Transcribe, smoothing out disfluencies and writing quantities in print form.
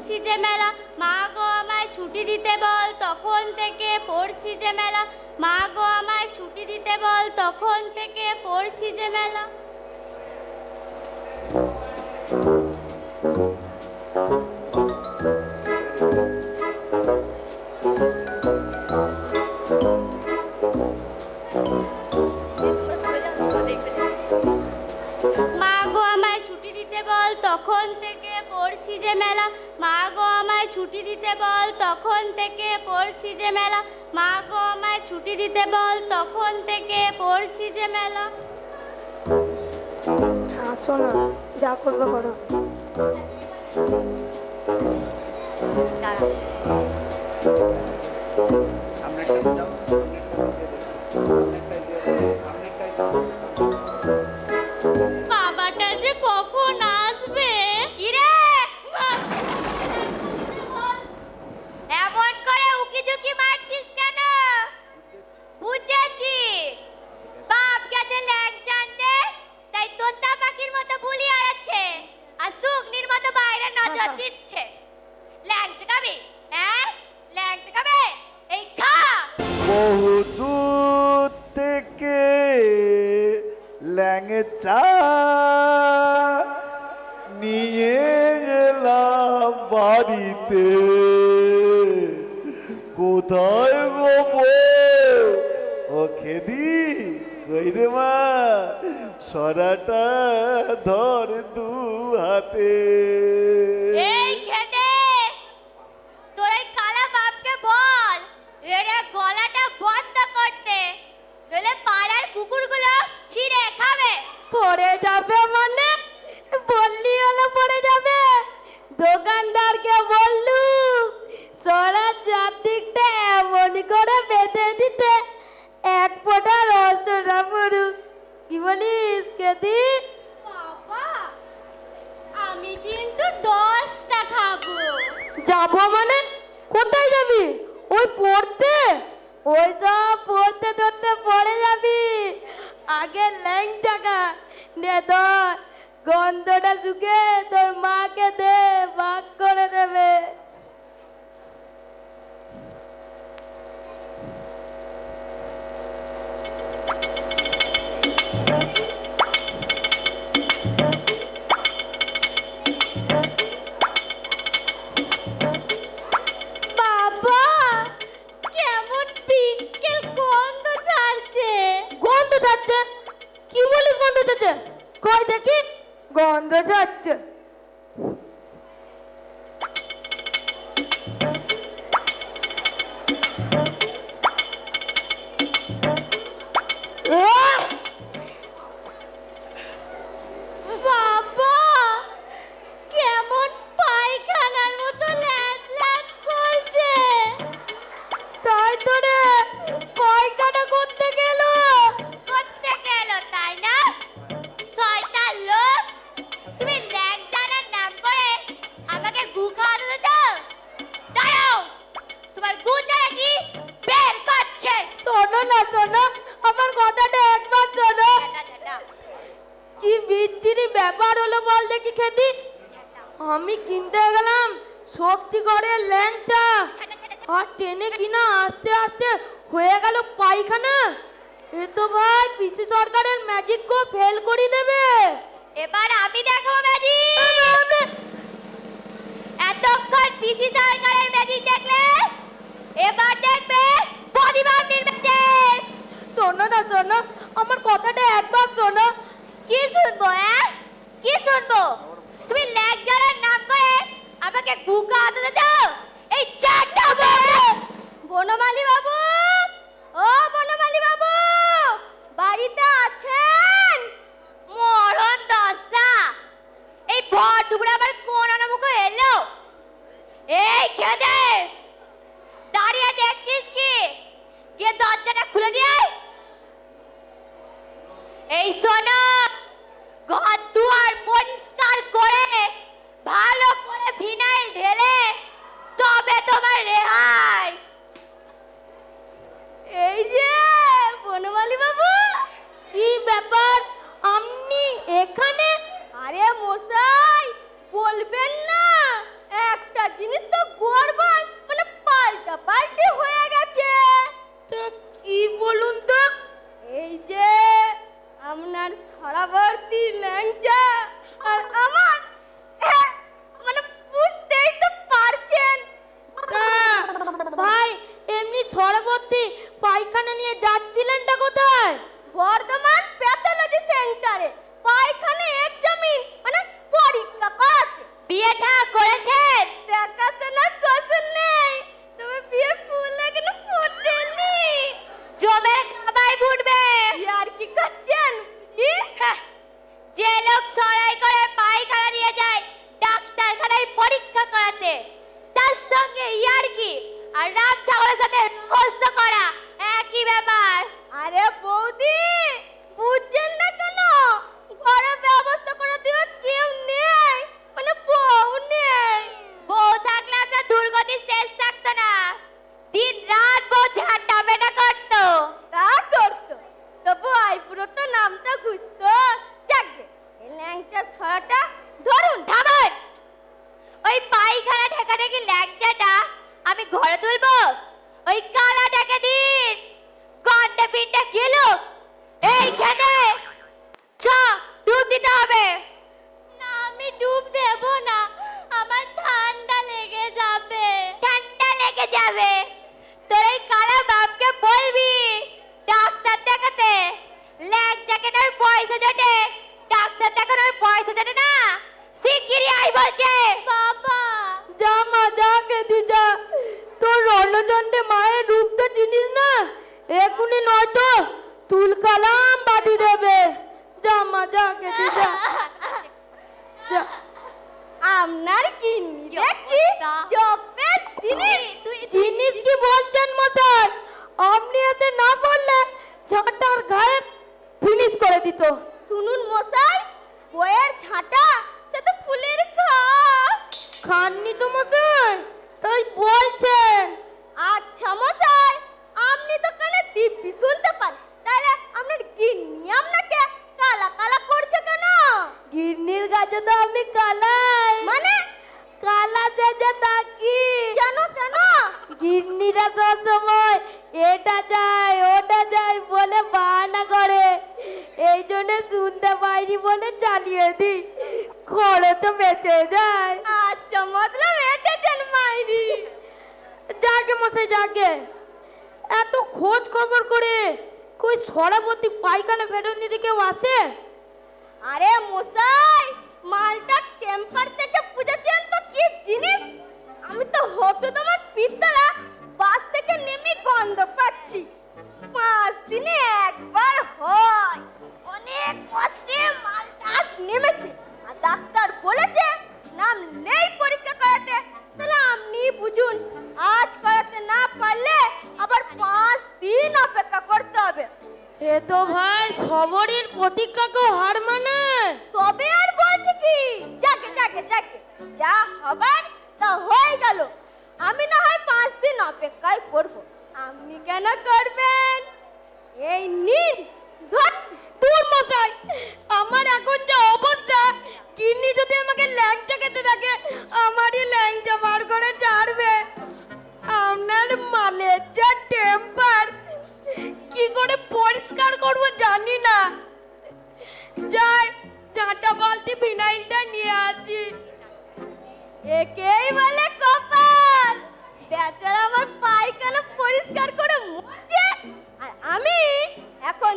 পড়ছি যে মেলা, মা গো আমায় ছুটি দিতে বল, তখন থেকে পড়ছি যে মেলা, মা গো আমায় ছুটি দিতে বল, তখন থেকে পড়ছি যে মেলা। মা গো আমায় ছুটি দিতে বল, তখন থেকে পড়ছি যে মেলা, মা গো আমায় ছুটি দিতে বল, তখন থেকে পড়ছি যে মেলা, মা গো আমায় ছুটি দিতে বল, তখন থেকে পড়ছি যে মেলা। আসো না, যা করবে করো। বাবাটা যে কখন আসবে? কিরে এমন করে উকি ঝুঁকি মারছিস কেন? বুঝেছি বাপ গেছে ল্যাং জানতে, তাই তোতা পাখির মতো বুলি আড়াচ্ছে আর শুকনির মতো বাইরে নজর দিচ্ছে। ল্যাং খাবে? হ্যাঁ ল্যাং খাবে? এই খা। বহু দূর থেকে ল্যাংচা নিয়ে এলাম বাড়িতে। কোথায় গো ও খেদি? কই রে মা, সরাটা ধর দু হাতে। এই খেদে তোর এই কালা বাপকে বল এর গলাটা বন্ধ করতে, নইলে পাড়ার কুকুরগুলো ছিঁড়ে খাবে। পড়ে যাবে মানে? বললি হলো পড়ে যাবে। দোকানদারকে বললু সরার চারদিকটা এমন করে বেঁধে দিতে এক ফোঁটা রস না পড়ুক। কি বলিস কেদি? বাবা আমি কিন্তু 10টা খাবো। যাবো মানে? কোথায় যাবি? ওই পড়তে? ওই সব পড়তে ধরতে পড়ে যাবি। আগে ল্যাংচা খা, নে ধর গন্ধটা শুকে তোর মাকে দে, ভাগ করে দেবে। বাবা কেমন পিনকেল গন্ধ ছাড়ছে। গন্ধ ছাড়ছে? কি বলিস গন্ধ ছাড়ছে? কই দেখি গন্ধ ছাড়ছে। বাবা কেমন পায়খানার মতো ল্যাট ল্যাট করছে। তাই তো রে, পায়খানা করতে গেল। করতে গেল তাই না? শয়তান লোক, তুমি ল্যাং জানার নাম করে আমাকে গু খাওয়াতে চাও? দাঁড়াও, তোমার গু জানা কি বের করছে। শোনো না, শোনো আমার কথাটা একবার শোনো। কি বিচ্ছিরি ব্যাপার হলো বল দেখি খেদি। আমি কিনতে গেলাম সবজি করে ল্যাংচা, আর টেনে কিনা আস্তে আস্তে হয়ে গেল পায়খানা। এ তো ভাই পিসি সরকারের ম্যাজিক কো ফেল করে দেবে। এবার আমি দেখাবো ম্যাজিক। এতক্ষণ পিসি সরকারের ম্যাজিক দেখলে, এবার দেখবে পরিবামনির ম্যাজিক। শোনো না, শোনো আমার কথাটা একবার শোনো। কি শুনবো? কি শুনবো? তুমি ল্যাং জানার নাম করে আমাকে গু খাওয়াতে চাও? এই চারটা বলে বনমালী বাবু, ও বনমালী বাবু বাড়িতে আছেন? মরণ দশা, এই ভর দুপুরে আবার কোন অনামুখ এলো? এই খেদে দাঁড়িয়ে দেখছিস কি? গিয়ে দরজাটা খুলে দিয়ে আয়। এই শোনো, ঘর দুয়ার পরিষ্কার করে বর্ধমান প্যাথোলজি সেন্টারে পায়খানা এক্সামিন মানে পরীক্ষা করাতে। বিয়েটা করেছেন? দেখাশোনা কসুন নেই, তবে বিয়ে ফুল লাগানো ফুটেনি। জমের খাবাই ফুটবে। আর কি করছেন? কি যে লোক সরাই করে পায়খানা নিয়ে যায় ডাক্তারখানায় পরীক্ষা করাতে, তার সঙ্গে ইয়ার কি আর রাম ছাগলের সাথে রহস্য করা একই ব্যাপার। আরে বৌদি, বুঝছেন না কেন? ঘরে ব্যবস্থা করে দিও, কেউ নেই, মানে বউ নেই। বউ থাকলে আপনার দুর্গতি শেষ থাকতো না। দিন রাত বউ ঝাঁটা মেটা করতো। তা করতো, তবু আইপুরো তো নামটা ঘুষতো। যাকে এই ল্যাংচা ছড়াটা ধরুন। থামুন, ওই পায়খানা ঠেকাঠেকি ল্যাংচাটা আমি ঘরে তুলবো? ওই কালাটাকে দিন, গন্ডে পিনটা গেলুক এইখানে। চ ডুব দিতে হবে। না, আমি ডুব দেব না, আমার ঠান্ডা লেগে যাবে। ঠান্ডা লেগে যাবে? তোর এই কালা বাপকে বলবি ডাক্তার দেখাতে। ল্যাংচা কেনার পয়সা জোটে, ডাক্তার দেখানোর পয়সা জোটে না। শিগগিরই আই বলছে। বাবা, যা মা, যা কেঁদে যা। তোর রণচন্দ্রে মায়ের রূপটা চিনিস না? এখনই নয়তো তুল কালাম বাড়ি দেবে। যা মা, যা কেঁদে যা। যা। আপনার কি দেখছি চোখে জিনিস কি বলছেন মশাই? আপনি এসে না বললে ঝাঁটার গায়ে ফিনিশ করে দিত। শুনুন মশাই, বইয়ের ঝাঁটা সে তো ফুলের খাননি তো মশাই, তাই বলছেন। আচ্ছা মশাই, আপনি তো কানে দিব্যি শুনতে পান, তাহলে আপনার গিন্নি আপনাকে কালা কালা করছে কেন? গিন্নির কাছে তো আমি কালাই, মানে কালা সেজে থাকি। কেন কেন? গিন্নিরা সব সময় এটা যায় ওটা যায় বলে বাহানা করে, এই জন্য শুনতে পাইনি বলে চালিয়ে দিই, খরচ বেঁচে যায়। আচ্ছা, মতলব এটেছেন মাইরি। যাকে মশাই যাকে, এত খোঁজ খবর করে কই সরাবতী পায়খানা ফেরত নিতে কেউ আসে? আরে মশাই, মালটা টেম্পার থেকে বুঝেছেন তো কি জিনিস? আমি তো হঠাৎ আমার পিঠতলা বাস থেকে নেমে গন্ধ পাচ্ছি। 5 দিনে একবার হয়, অনেক কষ্টে মালটা আজ নেমেছে। আর ডাক্তার বলেছে নামলেই পরীক্ষা করাতে। তাহলে আপনি বুঝুন, আজ করাতে না পারলে আবার 5 দিন অপেক্ষা করতে হবে। এ তো ভাই সবরের প্রতিজ্ঞাকেও হার মানে। তবে আর বলছে কি, যাকে যাকে যাকে, যা হবার তা হয়ে গেল। আমি না হয় 5 দিন অপেক্ষায় করব, আপনি কেন করবেন? এই নিন ধর। দূর মশাই, আমার এখন যা অবস্থা, গিন্নি যদি আমাকে ল্যাংচা খেতে থাকে আমারই ল্যাংচা বার করে ছাড়বে। আপনার মালের যা টেম্পার, কি করে পরিষ্কার করব জানি না। যাই ঝাঁটা বালতি ফিনাইলটা নিয়ে আসি। একেই বলে কপাল, বেচারা আমার পায়খানা পরিষ্কার করে মরছে, আর আমি এখন